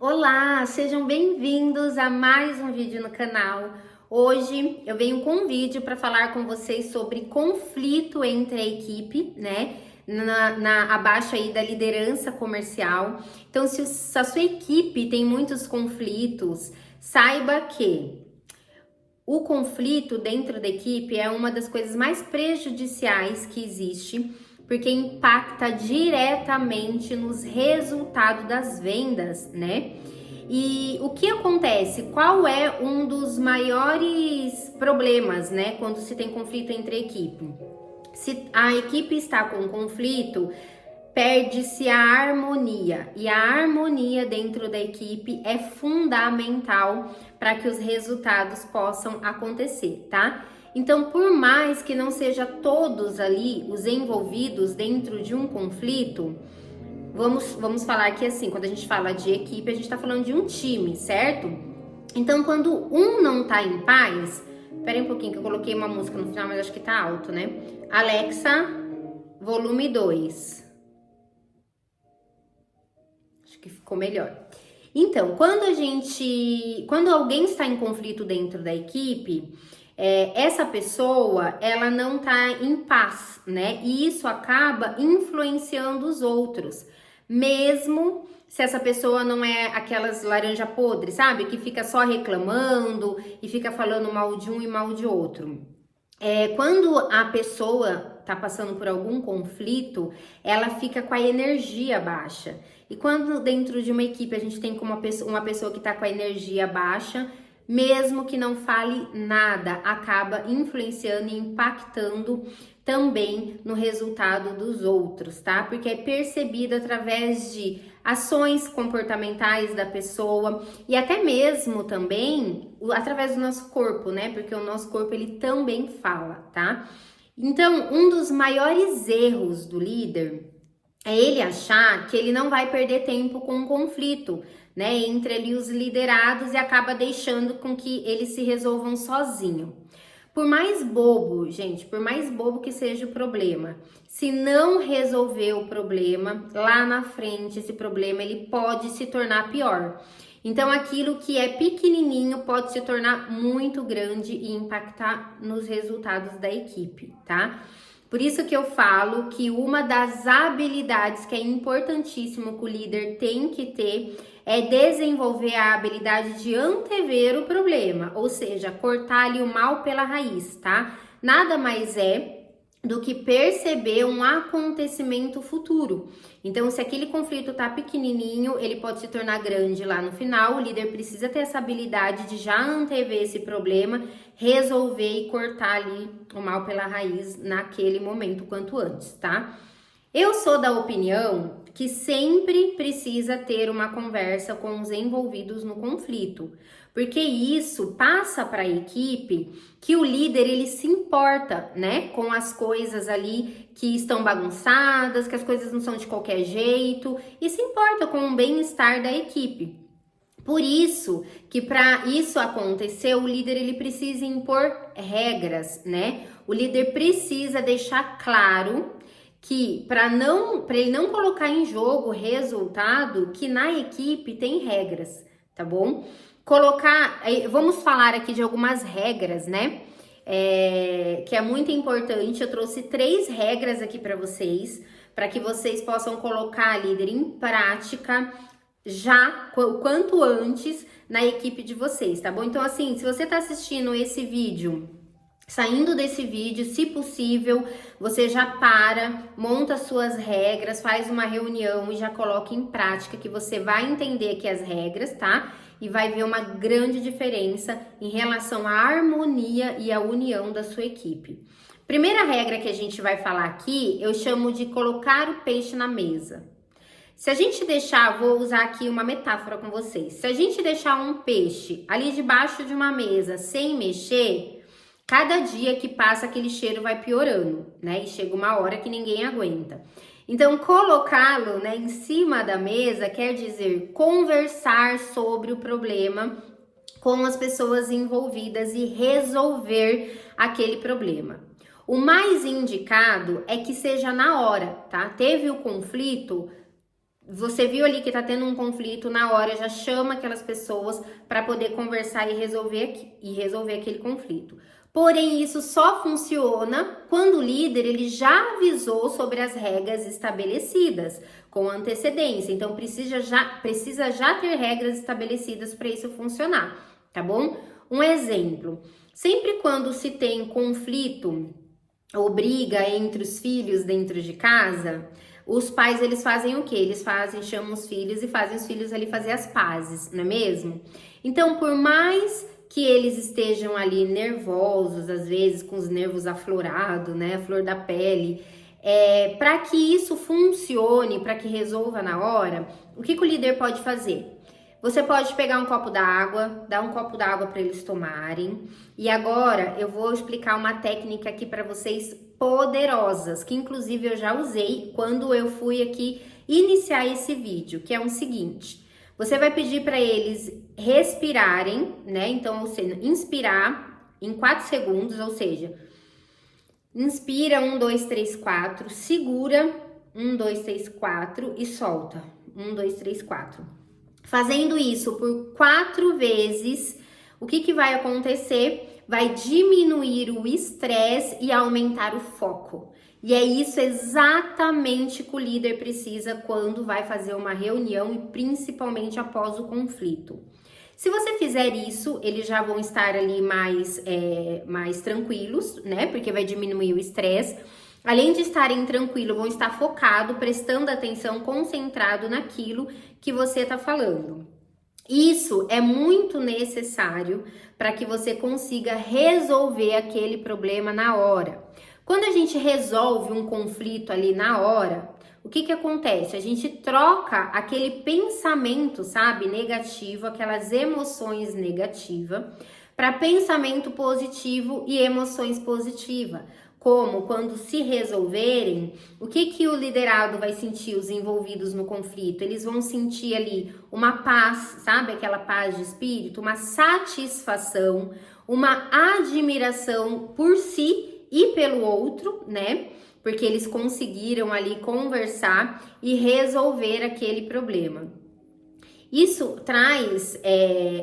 Olá, sejam bem-vindos a mais um vídeo no canal. Hoje eu venho com um vídeo para falar com vocês sobre conflito entre a equipe, né? Abaixo aí da liderança comercial. Então, se a sua equipe tem muitos conflitos, saiba que o conflito dentro da equipe é uma das coisas mais prejudiciais que existe, porque impacta diretamente nos resultados das vendas, né? E o que acontece? Qual é um dos maiores problemas, né, quando se tem conflito entre a equipe? Se a equipe está com conflito, perde-se a harmonia, e a harmonia dentro da equipe é fundamental para que os resultados possam acontecer, tá? Então, por mais que não seja todos ali os envolvidos dentro de um conflito, vamos falar que assim, quando a gente fala de equipe, a gente tá falando de um time, certo? Então, quando um não tá em paz, espera um pouquinho que eu coloquei uma música no final, mas acho que tá alto, né? Alexa, volume 2. Acho que ficou melhor. Então, quando alguém está em conflito dentro da equipe, essa pessoa, ela não tá em paz, né? E isso acaba influenciando os outros, mesmo se essa pessoa não é aquelas laranja podre, sabe? Que fica só reclamando e fica falando mal de um e mal de outro. Quando a pessoa tá passando por algum conflito, ela fica com a energia baixa. E quando dentro de uma equipe a gente tem como uma pessoa que tá com a energia baixa, mesmo que não fale nada, acaba influenciando e impactando também no resultado dos outros, tá? Porque é percebido através de ações comportamentais da pessoa e até mesmo também através do nosso corpo, né? Porque o nosso corpo ele também fala, tá? Então, um dos maiores erros do líder é ele achar que ele não vai perder tempo com um conflito, né, entre ali os liderados e acaba deixando com que eles se resolvam sozinho. Por mais bobo, gente, por mais bobo que seja o problema, se não resolver o problema, lá na frente esse problema ele pode se tornar pior. Então aquilo que é pequenininho pode se tornar muito grande e impactar nos resultados da equipe, tá? Por isso que eu falo que uma das habilidades que é importantíssimo que o líder tem que ter é desenvolver a habilidade de antever o problema, ou seja, cortar ali o mal pela raiz, tá? Nada mais é do que perceber um acontecimento futuro. Então, se aquele conflito tá pequenininho, ele pode se tornar grande lá no final. O líder precisa ter essa habilidade de já antever esse problema, resolver e cortar ali o mal pela raiz naquele momento, quanto antes, tá? Eu sou da opinião que sempre precisa ter uma conversa com os envolvidos no conflito, porque isso passa para a equipe que o líder ele se importa, né, com as coisas ali que estão bagunçadas, que as coisas não são de qualquer jeito, e se importa com o bem-estar da equipe. Por isso que para isso acontecer, o líder ele precisa impor regras, né? O líder precisa deixar claro que para ele não colocar em jogo o resultado, que na equipe tem regras, tá bom? Vamos falar aqui de algumas regras, né? Que é muito importante. Eu trouxe 3 regras aqui para que vocês possam colocar, líder, em prática já o quanto antes na equipe de vocês, tá bom? Então, assim, se você tá assistindo esse vídeo, saindo desse vídeo, se possível, você já monta suas regras, faz uma reunião e já coloca em prática que você vai entender aqui as regras, tá? E vai ver uma grande diferença em relação à harmonia e à união da sua equipe. Primeira regra que a gente vai falar aqui, eu chamo de colocar o peixe na mesa. Se a gente deixar, vou usar aqui uma metáfora com vocês. Se a gente deixar um peixe ali debaixo de uma mesa sem mexer, cada dia que passa aquele cheiro vai piorando, né? E chega uma hora que ninguém aguenta. Então, colocá-lo, né, em cima da mesa quer dizer conversar sobre o problema com as pessoas envolvidas e resolver aquele problema. O mais indicado é que seja na hora, tá? Teve o conflito, Você viu ali que tá tendo um conflito na hora, já chama aquelas pessoas para poder conversar e resolver aquele conflito. Porém, isso só funciona quando o líder ele já avisou sobre as regras estabelecidas com antecedência. Então, precisa já ter regras estabelecidas para isso funcionar, tá bom? Um exemplo, sempre quando se tem conflito ou briga entre os filhos dentro de casa, os pais, eles fazem o quê? Chamam os filhos e fazem os filhos ali fazer as pazes, não é mesmo? Então, por mais que eles estejam ali nervosos, às vezes com os nervos aflorados, né, a flor da pele, para que isso funcione, para que resolva na hora, o que o líder pode fazer? Você pode pegar um copo d'água, dar um copo d'água para eles tomarem. E agora eu vou explicar uma técnica aqui para vocês poderosas, que inclusive eu já usei quando eu fui aqui iniciar esse vídeo, que é o seguinte: você vai pedir para eles respirarem, né? Então, ou seja, inspirar em 4 segundos, ou seja, inspira 1, 2, 3, 4, segura 1, 2, 3, 4 e solta 1, 2, 3, 4. Fazendo isso por 4 vezes, o que vai acontecer? Vai diminuir o estresse e aumentar o foco. E é isso exatamente que o líder precisa quando vai fazer uma reunião e principalmente após o conflito. Se você fizer isso, eles já vão estar ali mais tranquilos, né? Porque vai diminuir o estresse. Além de estarem tranquilos, vão estar focados, prestando atenção, concentrado naquilo que você está falando. Isso é muito necessário para que você consiga resolver aquele problema na hora. Quando a gente resolve um conflito ali na hora, o que acontece? A gente troca aquele pensamento, sabe, negativo, aquelas emoções negativas, para pensamento positivo e emoções positivas. Como quando se resolverem, o que o liderado vai sentir, os envolvidos no conflito? Eles vão sentir ali uma paz, sabe? Aquela paz de espírito, uma satisfação, uma admiração por si e pelo outro, né? Porque eles conseguiram ali conversar e resolver aquele problema. Isso traz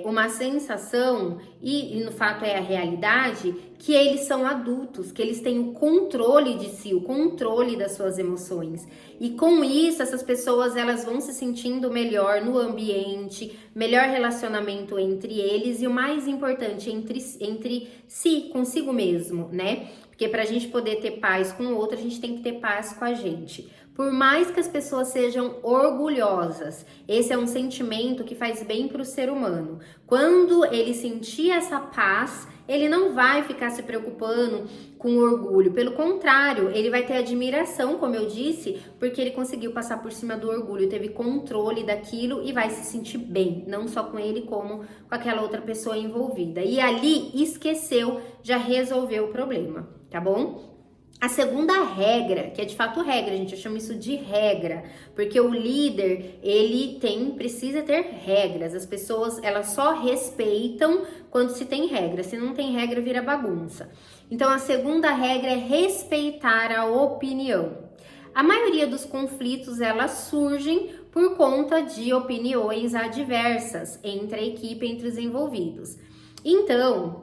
uma sensação, e no fato é a realidade, que eles são adultos, que eles têm o controle de si, o controle das suas emoções. E com isso, essas pessoas elas vão se sentindo melhor no ambiente, melhor relacionamento entre eles e o mais importante, entre si, consigo mesmo, né? Porque pra gente poder ter paz com o outro, a gente tem que ter paz com a gente. Por mais que as pessoas sejam orgulhosas, esse é um sentimento que faz bem para o ser humano. Quando ele sentir essa paz, ele não vai ficar se preocupando com orgulho. Pelo contrário, ele vai ter admiração, como eu disse, porque ele conseguiu passar por cima do orgulho, teve controle daquilo e vai se sentir bem, não só com ele, como com aquela outra pessoa envolvida. E ali esqueceu, já resolveu o problema, tá bom? A segunda regra, que é de fato regra, gente, eu chamo isso de regra, porque o líder, ele precisa ter regras. As pessoas, elas só respeitam quando se tem regra. Se não tem regra, vira bagunça. Então, a segunda regra é respeitar a opinião. A maioria dos conflitos, elas surgem por conta de opiniões adversas entre a equipe, entre os envolvidos. Então,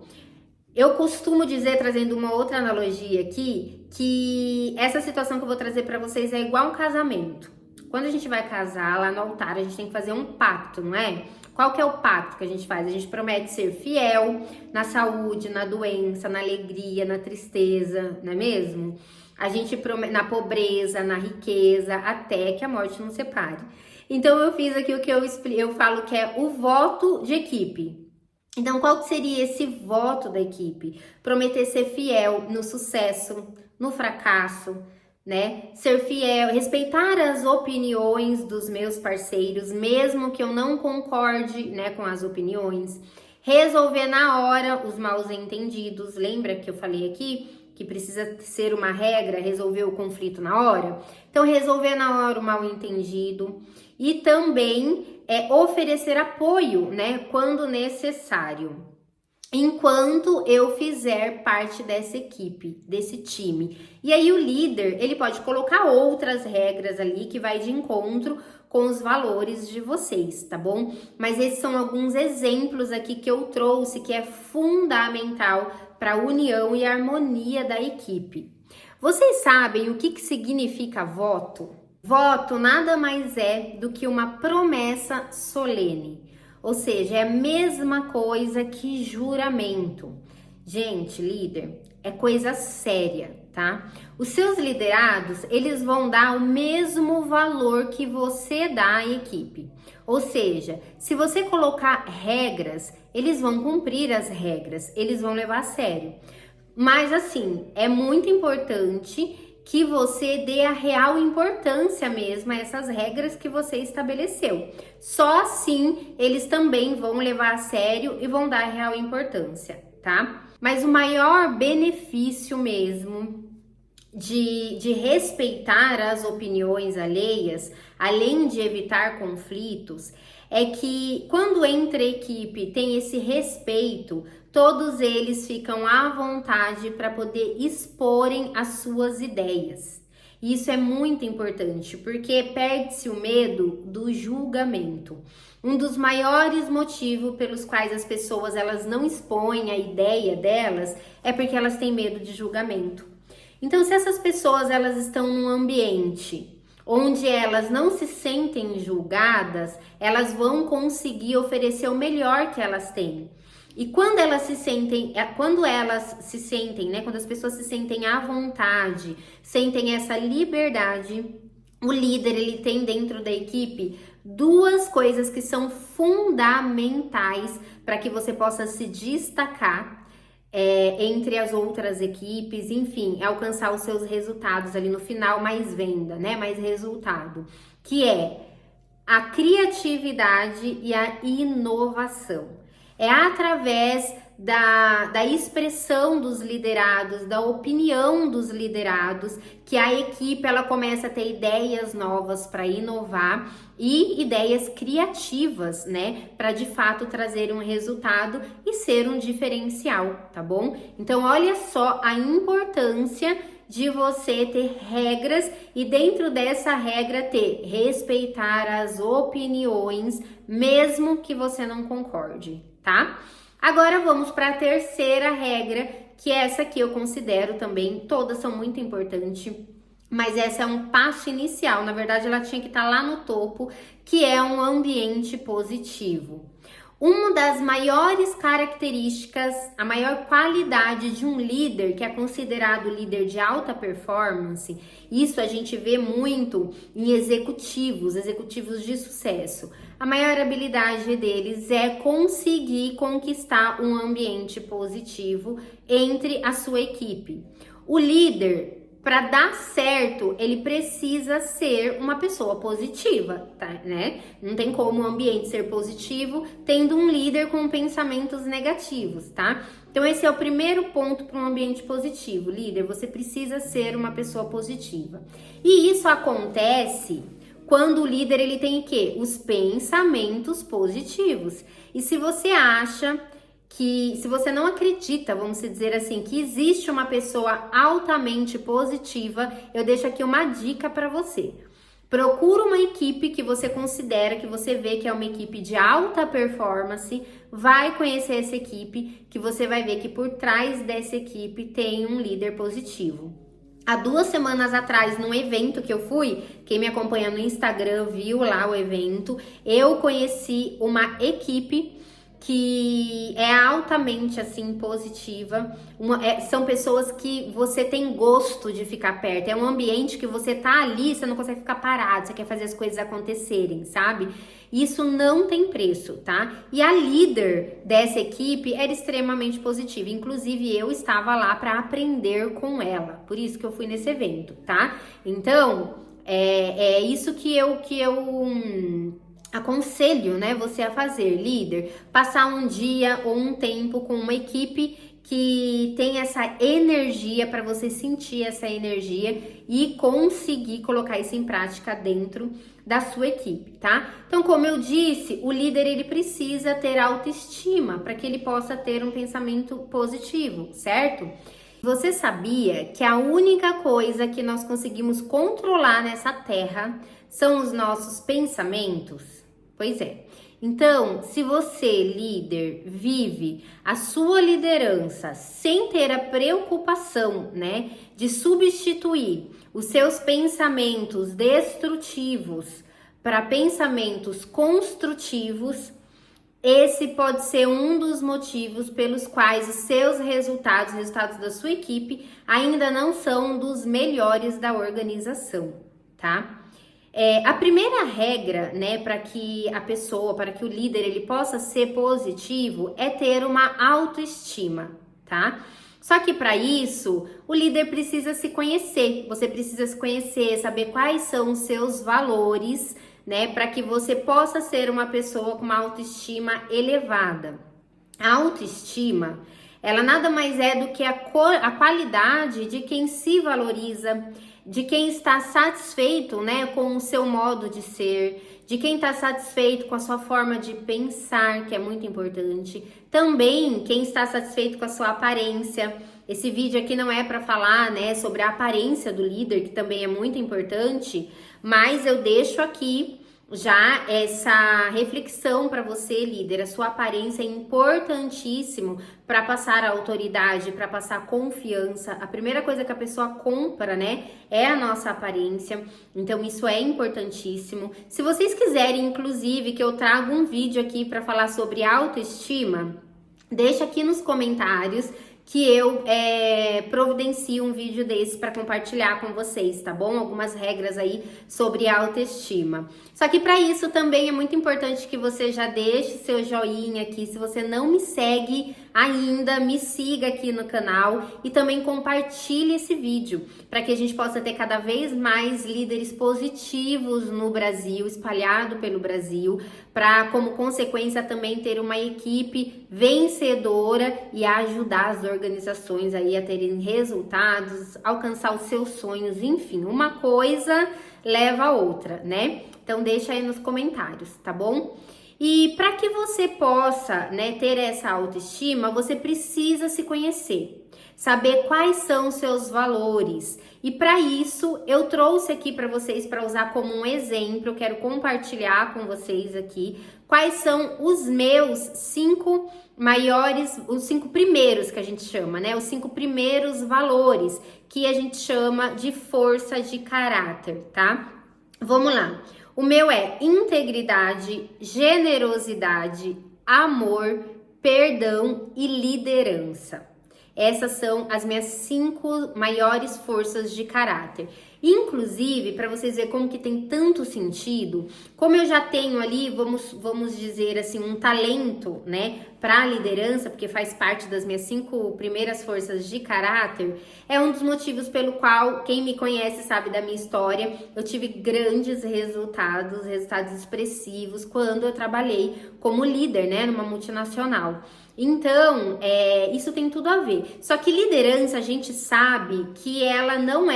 eu costumo dizer, trazendo uma outra analogia aqui, que essa situação que eu vou trazer para vocês é igual um casamento. Quando a gente vai casar lá no altar, a gente tem que fazer um pacto, não é? Qual que é o pacto que a gente faz? A gente promete ser fiel na saúde, na doença, na alegria, na tristeza, não é mesmo? A gente promete na pobreza, na riqueza, até que a morte nos separe. Então eu fiz aqui o que eu falo que é o voto de equipe. Então, qual que seria esse voto da equipe? Prometer ser fiel no sucesso, no fracasso, né? Ser fiel, respeitar as opiniões dos meus parceiros, mesmo que eu não concorde, né, com as opiniões. Resolver na hora os mal-entendidos. Lembra que eu falei aqui que precisa ser uma regra, resolver o conflito na hora? Então, resolver na hora o mal-entendido. E também oferecer apoio, né, quando necessário, enquanto eu fizer parte dessa equipe, desse time. E aí o líder, ele pode colocar outras regras ali que vai de encontro com os valores de vocês, tá bom? Mas esses são alguns exemplos aqui que eu trouxe que é fundamental para a união e a harmonia da equipe. Vocês sabem o que significa voto? Voto nada mais é do que uma promessa solene, ou seja, é a mesma coisa que juramento. Gente, líder, é coisa séria, tá? Os seus liderados, eles vão dar o mesmo valor que você dá à equipe. Ou seja, se você colocar regras, eles vão cumprir as regras, eles vão levar a sério. Mas assim, é muito importante que você dê a real importância mesmo a essas regras que você estabeleceu. Só assim eles também vão levar a sério e vão dar a real importância, tá? Mas o maior benefício mesmo de respeitar as opiniões alheias, além de evitar conflitos, é que quando entre a equipe tem esse respeito, todos eles ficam à vontade para poder exporem as suas ideias. Isso é muito importante, porque perde-se o medo do julgamento. Um dos maiores motivos pelos quais as pessoas elas não expõem a ideia delas é porque elas têm medo de julgamento. Então, se essas pessoas elas estão num ambiente onde elas não se sentem julgadas, elas vão conseguir oferecer o melhor que elas têm. E quando elas se sentem, quando as pessoas se sentem à vontade, sentem essa liberdade, o líder ele tem dentro da equipe duas coisas que são fundamentais para que você possa se destacar entre as outras equipes, enfim, alcançar os seus resultados ali no final, mais venda, né? Mais resultado, que é a criatividade e a inovação. É através da expressão dos liderados, da opinião dos liderados, que a equipe ela começa a ter ideias novas para inovar e ideias criativas, né, para de fato trazer um resultado e ser um diferencial, tá bom? Então, olha só a importância de você ter regras e dentro dessa regra respeitar as opiniões, mesmo que você não concorde, tá? Agora vamos para a terceira regra, que é essa que eu considero também, todas são muito importantes, mas essa é um passo inicial, na verdade ela tinha que estar lá no topo, que é um ambiente positivo. Uma das maiores características, a maior qualidade de um líder, que é considerado líder de alta performance, isso a gente vê muito em executivos de sucesso. A maior habilidade deles é conseguir conquistar um ambiente positivo entre a sua equipe. O líder, para dar certo, ele precisa ser uma pessoa positiva, tá, né? Não tem como o ambiente ser positivo tendo um líder com pensamentos negativos, tá? Então esse é o primeiro ponto para um ambiente positivo. Líder, você precisa ser uma pessoa positiva. E isso acontece quando o líder ele tem o quê? Os pensamentos positivos. E se você acha se você não acredita, vamos dizer assim, que existe uma pessoa altamente positiva, eu deixo aqui uma dica para você. Procura uma equipe que você considera, que você vê que é uma equipe de alta performance, vai conhecer essa equipe, que você vai ver que por trás dessa equipe tem um líder positivo. Há 2 semanas atrás, num evento que eu fui, quem me acompanha no Instagram viu lá o evento, eu conheci uma equipe que é altamente assim positiva, são pessoas que você tem gosto de ficar perto, é um ambiente que você tá ali, você não consegue ficar parado, você quer fazer as coisas acontecerem, sabe? Isso não tem preço, tá? E a líder dessa equipe era extremamente positiva, inclusive eu estava lá para aprender com ela, por isso que eu fui nesse evento, tá? Então, é isso que eu aconselho, né, você a fazer, líder, passar um dia ou um tempo com uma equipe que tem essa energia para você sentir essa energia e conseguir colocar isso em prática dentro da sua equipe, tá? Então, como eu disse, o líder ele precisa ter autoestima para que ele possa ter um pensamento positivo, certo? Você sabia que a única coisa que nós conseguimos controlar nessa terra são os nossos pensamentos? Pois é. Então, se você, líder, vive a sua liderança sem ter a preocupação, né, de substituir os seus pensamentos destrutivos para pensamentos construtivos, esse pode ser um dos motivos pelos quais os seus resultados, os resultados da sua equipe, ainda não são dos melhores da organização, tá? A primeira regra, né, para que a pessoa, para que o líder ele possa ser positivo, é ter uma autoestima, tá? Só que para isso, o líder precisa se conhecer. Você precisa se conhecer, saber quais são os seus valores, né, para que você possa ser uma pessoa com uma autoestima elevada. A autoestima, ela nada mais é do que a qualidade de quem se valoriza, de quem está satisfeito, né, com o seu modo de ser, de quem está satisfeito com a sua forma de pensar, que é muito importante. Também quem está satisfeito com a sua aparência. Esse vídeo aqui não é para falar, né, sobre a aparência do líder, que também é muito importante, mas eu deixo aqui já essa reflexão para você, líder. A sua aparência é importantíssimo para passar a autoridade, para passar confiança. A primeira coisa que a pessoa compra, né, é a nossa aparência. Então isso é importantíssimo. Se vocês quiserem, inclusive, que eu traga um vídeo aqui para falar sobre autoestima, deixa aqui nos comentários que eu providencio um vídeo desse para compartilhar com vocês, tá bom? Algumas regras aí sobre autoestima. Só que para isso também é muito importante que você já deixe seu joinha aqui. Se você não me segue ainda, me siga aqui no canal e também compartilhe esse vídeo para que a gente possa ter cada vez mais líderes positivos no Brasil, espalhado pelo Brasil, para como consequência também ter uma equipe vencedora e ajudar as organizações aí a terem resultados, alcançar os seus sonhos, enfim, uma coisa leva a outra, né? Então deixa aí nos comentários, tá bom? E para que você possa, né, ter essa autoestima, você precisa se conhecer, saber quais são os seus valores. E para isso, eu trouxe aqui para vocês para usar como um exemplo, eu quero compartilhar com vocês aqui quais são os meus 5 maiores, os 5 primeiros que a gente chama, né? Os 5 primeiros valores que a gente chama de força de caráter, tá? Vamos lá. O meu é integridade, generosidade, amor, perdão e liderança. Essas são as minhas 5 maiores forças de caráter. Inclusive, para vocês verem como que tem tanto sentido, como eu já tenho ali, vamos dizer assim, um talento, né, para a liderança, porque faz parte das minhas 5 primeiras forças de caráter, é um dos motivos pelo qual, quem me conhece sabe da minha história, eu tive grandes resultados expressivos quando eu trabalhei como líder, né, numa multinacional. Então, isso tem tudo a ver. Só que liderança, a gente sabe que ela não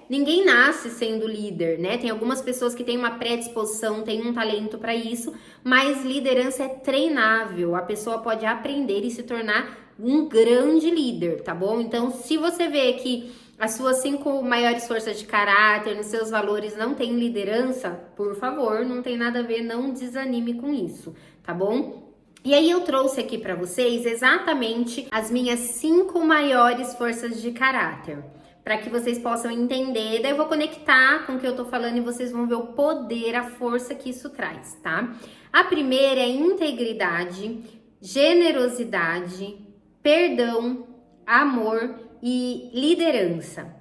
ninguém nasce sendo líder, né? Tem algumas pessoas que têm uma predisposição, têm um talento para isso, mas liderança é treinável. A pessoa pode aprender e se tornar um grande líder, tá bom? Então, se você vê que as suas 5 maiores forças de caráter, nos seus valores não tem liderança, por favor, não tem nada a ver, não desanime com isso, tá bom? E aí eu trouxe aqui para vocês exatamente as minhas 5 maiores forças de caráter, para que vocês possam entender. Daí eu vou conectar com o que eu tô falando e vocês vão ver o poder, a força que isso traz, tá? A primeira é integridade, generosidade, perdão, amor e liderança.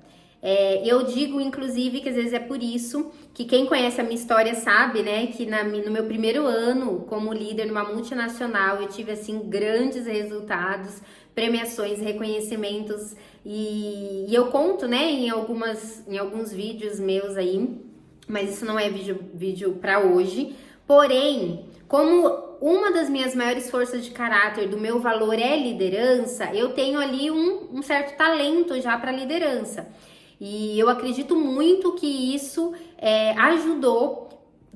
Eu digo, inclusive, que às vezes é por isso que quem conhece a minha história sabe, né, que no meu primeiro ano como líder numa multinacional eu tive, assim, grandes resultados, premiações, reconhecimentos e eu conto, né, em alguns vídeos meus aí, mas isso não é vídeo para hoje. Porém, como uma das minhas maiores forças de caráter, do meu valor é liderança, eu tenho ali um certo talento já para liderança. E eu acredito muito que isso ajudou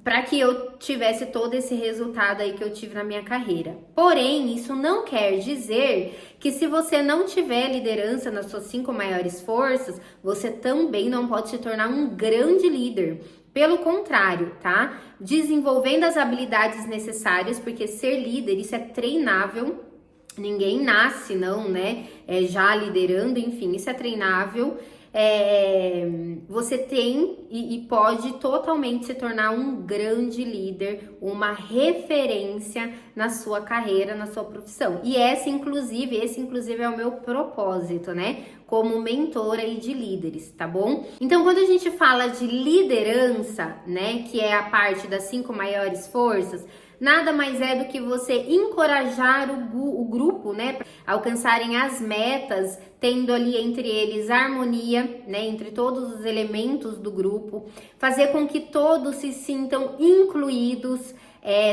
para que eu tivesse todo esse resultado aí que eu tive na minha carreira. Porém, isso não quer dizer que se você não tiver liderança nas suas 5 maiores forças, você também não pode se tornar um grande líder. Pelo contrário, tá? Desenvolvendo as habilidades necessárias, porque ser líder, isso é treinável. Ninguém nasce, não, né? Já liderando, enfim, isso é treinável. Você tem e pode totalmente se tornar um grande líder, uma referência na sua carreira, na sua profissão. E esse inclusive é o meu propósito, né? Como mentora e de líderes, tá bom? Então, quando a gente fala de liderança, né? Que é a parte das 5 maiores forças, nada mais é do que você encorajar o grupo, né, a alcançarem as metas, tendo ali entre eles harmonia, né, entre todos os elementos do grupo, fazer com que todos se sintam incluídos,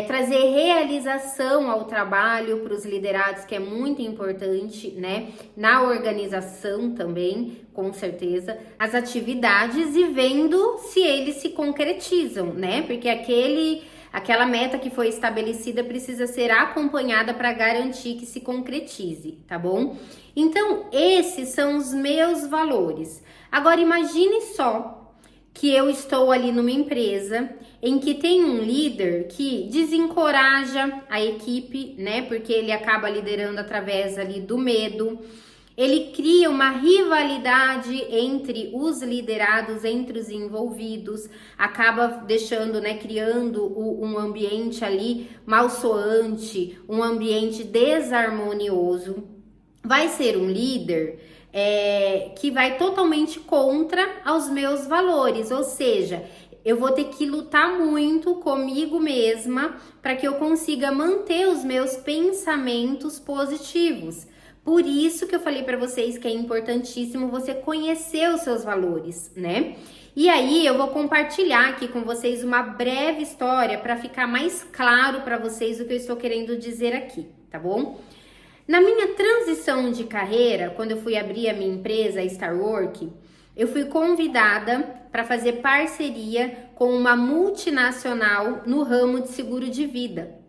trazer realização ao trabalho para os liderados, que é muito importante, né, na organização também, com certeza, as atividades e vendo se eles se concretizam, né, porque aquela meta que foi estabelecida precisa ser acompanhada para garantir que se concretize, tá bom? Então, esses são os meus valores. Agora, imagine só que eu estou ali numa empresa em que tem um líder que desencoraja a equipe, né? Porque ele acaba liderando através ali do medo. Ele cria uma rivalidade entre os liderados, entre os envolvidos, acaba deixando, né, criando um ambiente ali malsoante, um ambiente desarmonioso. Vai ser um líder que vai totalmente contra aos meus valores, ou seja, eu vou ter que lutar muito comigo mesma para que eu consiga manter os meus pensamentos positivos. Por isso que eu falei para vocês que é importantíssimo você conhecer os seus valores, né? E aí eu vou compartilhar aqui com vocês uma breve história para ficar mais claro para vocês o que eu estou querendo dizer aqui, tá bom? Na minha transição de carreira, quando eu fui abrir a minha empresa, a Starwork, eu fui convidada para fazer parceria com uma multinacional no ramo de seguro de vida.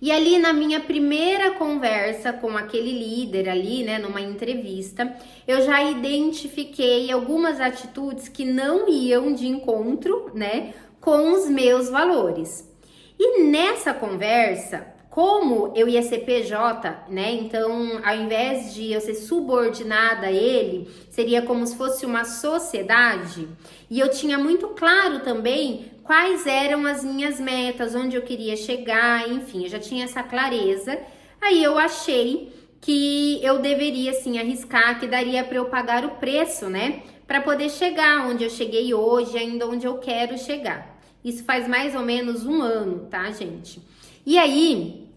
E ali na minha primeira conversa com aquele líder ali, né, numa entrevista, eu já identifiquei algumas atitudes que não iam de encontro, né, com os meus valores. E nessa conversa, como eu ia ser PJ, né, então ao invés de eu ser subordinada a ele, seria como se fosse uma sociedade, e eu tinha muito claro também quais eram as minhas metas, onde eu queria chegar, enfim, eu já tinha essa clareza. Aí eu achei que eu deveria, sim, arriscar, que daria para eu pagar o preço, né? Para poder chegar onde eu cheguei hoje, ainda onde eu quero chegar. Isso faz mais ou menos 1 ano, tá, gente? E aí,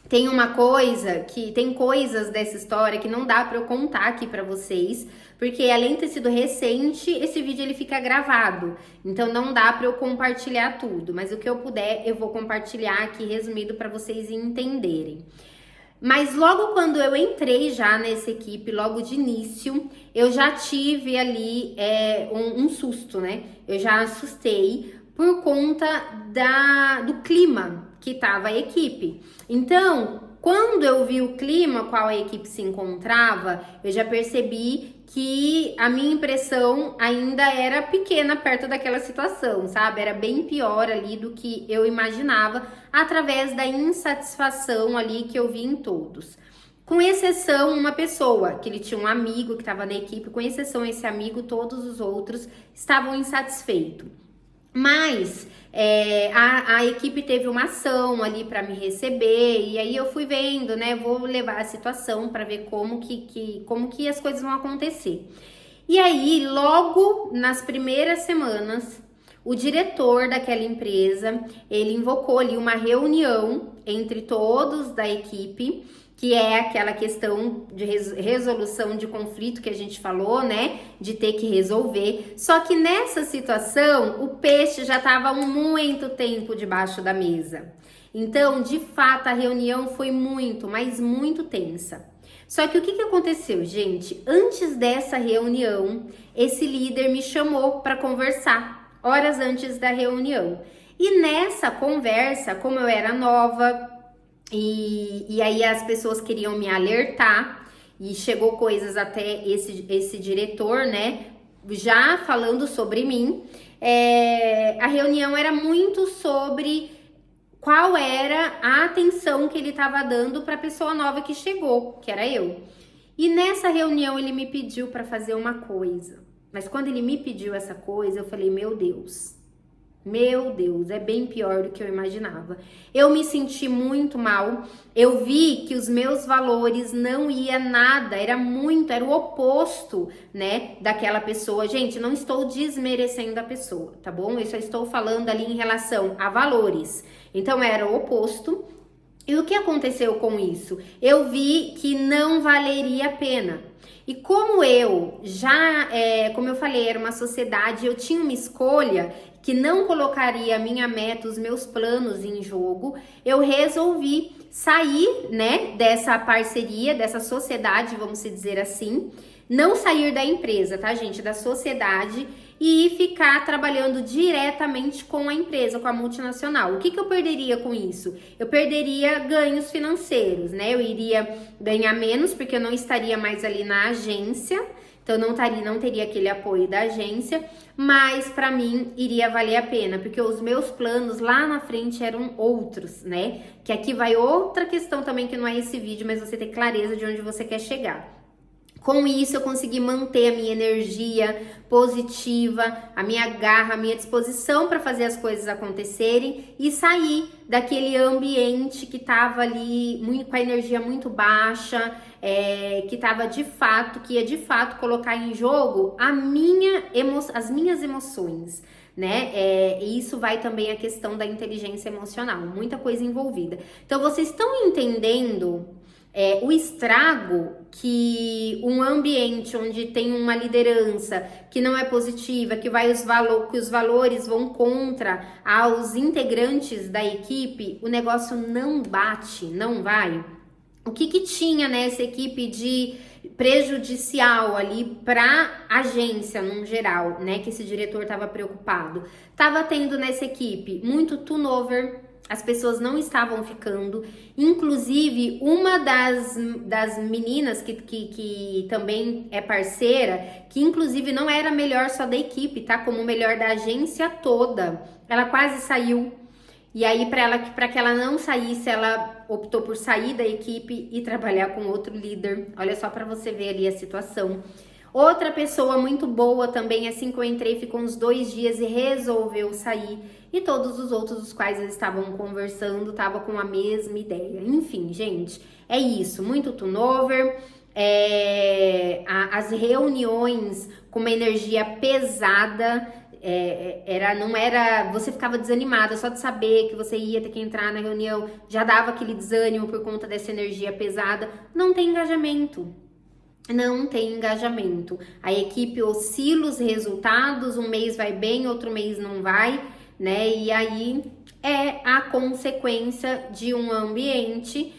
tem coisas dessa história que não dá para eu contar aqui para vocês, porque além de ter sido recente, esse vídeo ele fica gravado, então não dá para eu compartilhar tudo, mas o que eu puder eu vou compartilhar aqui resumido para vocês entenderem. Mas logo quando eu entrei já nessa equipe, logo de início, eu já tive ali um susto, né? Eu já assustei por conta do clima que tava a equipe. Então, quando eu vi o clima qual a equipe se encontrava, eu já percebi que a minha impressão ainda era pequena perto daquela situação, sabe? Era bem pior ali do que eu imaginava, através da insatisfação ali que eu vi em todos. Com exceção uma pessoa, que ele tinha um amigo que estava na equipe, com exceção esse amigo, todos os outros estavam insatisfeitos. Mas a equipe teve uma ação ali para me receber, e aí eu fui vendo, né? Vou levar a situação para ver como que as coisas vão acontecer. E aí, logo nas primeiras semanas, o diretor daquela empresa, ele invocou ali uma reunião entre todos da equipe, que é aquela questão de resolução de conflito que a gente falou, né? De ter que resolver. Só que nessa situação, o peixe já estava há muito tempo debaixo da mesa. Então, de fato, a reunião foi muito, mas muito tensa. Só que o que aconteceu, gente? Antes dessa reunião, esse líder me chamou para conversar, horas antes da reunião. E nessa conversa, como eu era nova, e aí as pessoas queriam me alertar, e chegou coisas até esse diretor, né, já falando sobre mim. A reunião era muito sobre qual era a atenção que ele estava dando para a pessoa nova que chegou, que era eu. E nessa reunião ele me pediu para fazer uma coisa. Mas quando ele me pediu essa coisa, eu falei, meu Deus, é bem pior do que eu imaginava. Eu me senti muito mal, eu vi que os meus valores não ia nada, era o oposto, né, daquela pessoa. Gente, não estou desmerecendo a pessoa, tá bom? Eu só estou falando ali em relação a valores. Então era o oposto. E o que aconteceu com isso? Eu vi que não valeria a pena. E como eu já, como eu falei, era uma sociedade, eu tinha uma escolha que não colocaria a minha meta, os meus planos em jogo, eu resolvi sair, né, dessa parceria, dessa sociedade, vamos dizer assim, não sair da empresa, tá, gente, da sociedade, e ficar trabalhando diretamente com a empresa, com a multinacional. O que eu perderia com isso? Eu perderia ganhos financeiros, né? Eu iria ganhar menos porque eu não estaria mais ali na agência, então não teria aquele apoio da agência, mas para mim iria valer a pena, porque os meus planos lá na frente eram outros, né? Que aqui vai outra questão também que não é esse vídeo, mas você ter clareza de onde você quer chegar. Com isso, eu consegui manter a minha energia positiva, a minha garra, a minha disposição para fazer as coisas acontecerem e sair daquele ambiente que estava ali com a energia muito baixa, que ia de fato colocar em jogo as minhas emoções, né? E isso vai também a questão da inteligência emocional, muita coisa envolvida. Então, vocês estão entendendo o estrago que um ambiente onde tem uma liderança que não é positiva, que os valores vão contra aos integrantes da equipe, o negócio não bate, não vai? O que tinha nessa equipe de prejudicial ali para agência no geral, né? Que esse diretor estava preocupado. Tava tendo nessa equipe muito turnover. As pessoas não estavam ficando, inclusive uma das meninas que também é parceira, que inclusive não era melhor só da equipe, tá? Como melhor da agência toda, ela quase saiu. E aí para que ela não saísse, ela optou por sair da equipe e trabalhar com outro líder. Olha só para você ver ali a situação. Outra pessoa muito boa também, assim que eu entrei, ficou uns 2 dias e resolveu sair. E todos os outros dos quais eles estavam conversando, estavam com a mesma ideia. Enfim, gente, é isso. Muito turnover. As reuniões com uma energia pesada. Você ficava desanimada só de saber que você ia ter que entrar na reunião. Já dava aquele desânimo por conta dessa energia pesada. Não tem engajamento. Não tem engajamento. A equipe oscila os resultados, um mês vai bem, outro mês não vai, né? E aí é a consequência de um ambiente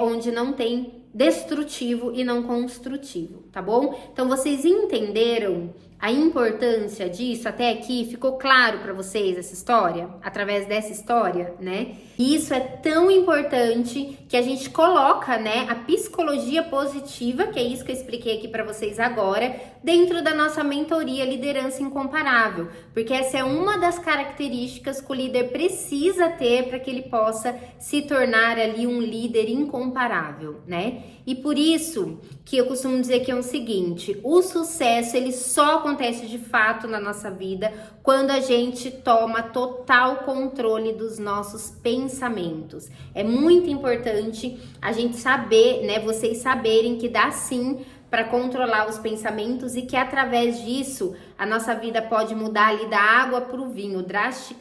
onde não tem destrutivo e não construtivo, tá bom? Então vocês entenderam a importância disso até aqui? Ficou claro para vocês essa história? Através dessa história, né? E isso é tão importante que a gente coloca, né, a psicologia positiva, que é isso que eu expliquei aqui para vocês agora, dentro da nossa mentoria Liderança Incomparável, porque essa é uma das características que o líder precisa ter para que ele possa se tornar ali um líder incomparável, né? E por isso que eu costumo dizer que é o seguinte, o sucesso ele só acontece de fato na nossa vida quando a gente toma total controle dos nossos pensamentos. É muito importante a gente saber, né, vocês saberem que dá sim para controlar os pensamentos e que através disso a nossa vida pode mudar ali da água para o vinho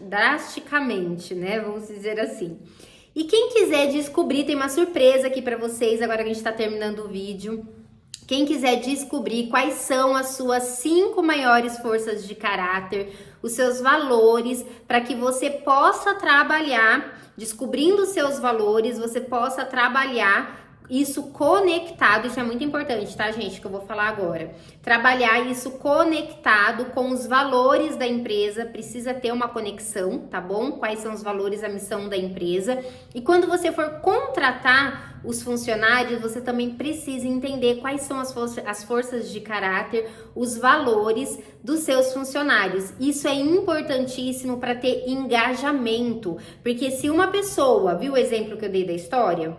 drasticamente, né? Vamos dizer assim. E quem quiser descobrir, tem uma surpresa aqui para vocês agora que a gente está terminando o vídeo. Quem quiser descobrir quais são as suas 5 maiores forças de caráter, os seus valores, para que você possa trabalhar, descobrindo os seus valores, você possa trabalhar isso conectado, isso é muito importante, tá, gente, que eu vou falar agora. Trabalhar isso conectado com os valores da empresa, precisa ter uma conexão, tá bom? Quais são os valores, a missão da empresa. E quando você for contratar os funcionários, você também precisa entender quais são as forças de caráter, os valores dos seus funcionários. Isso é importantíssimo para ter engajamento, porque se uma pessoa, viu o exemplo que eu dei da história?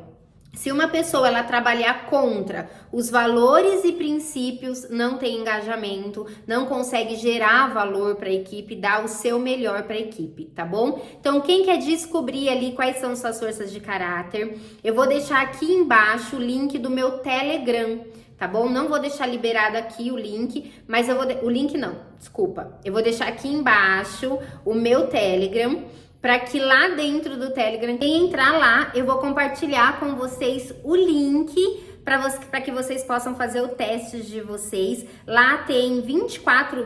Se uma pessoa ela trabalhar contra os valores e princípios, não tem engajamento, não consegue gerar valor para a equipe, dar o seu melhor para a equipe, tá bom? Então, quem quer descobrir ali quais são suas forças de caráter, eu vou deixar aqui embaixo o link do meu Telegram, tá bom? Não vou deixar liberado aqui o link, mas eu vou... O link não, desculpa. Eu vou deixar aqui embaixo o meu Telegram, para que lá dentro do Telegram, quem entrar lá, eu vou compartilhar com vocês o link para que vocês possam fazer o teste de vocês. Lá tem 24,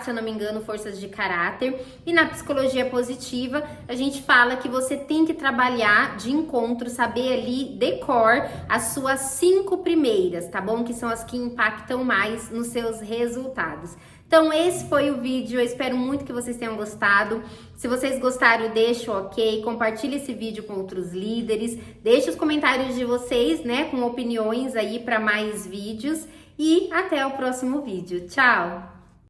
se eu não me engano, forças de caráter. E na psicologia positiva, a gente fala que você tem que trabalhar de encontro, saber ali, decor, as suas 5 primeiras, tá bom? Que são as que impactam mais nos seus resultados. Então, esse foi o vídeo, eu espero muito que vocês tenham gostado. Se vocês gostaram, deixa o ok, compartilhe esse vídeo com outros líderes, deixe os comentários de vocês, né, com opiniões aí para mais vídeos e até o próximo vídeo. Tchau!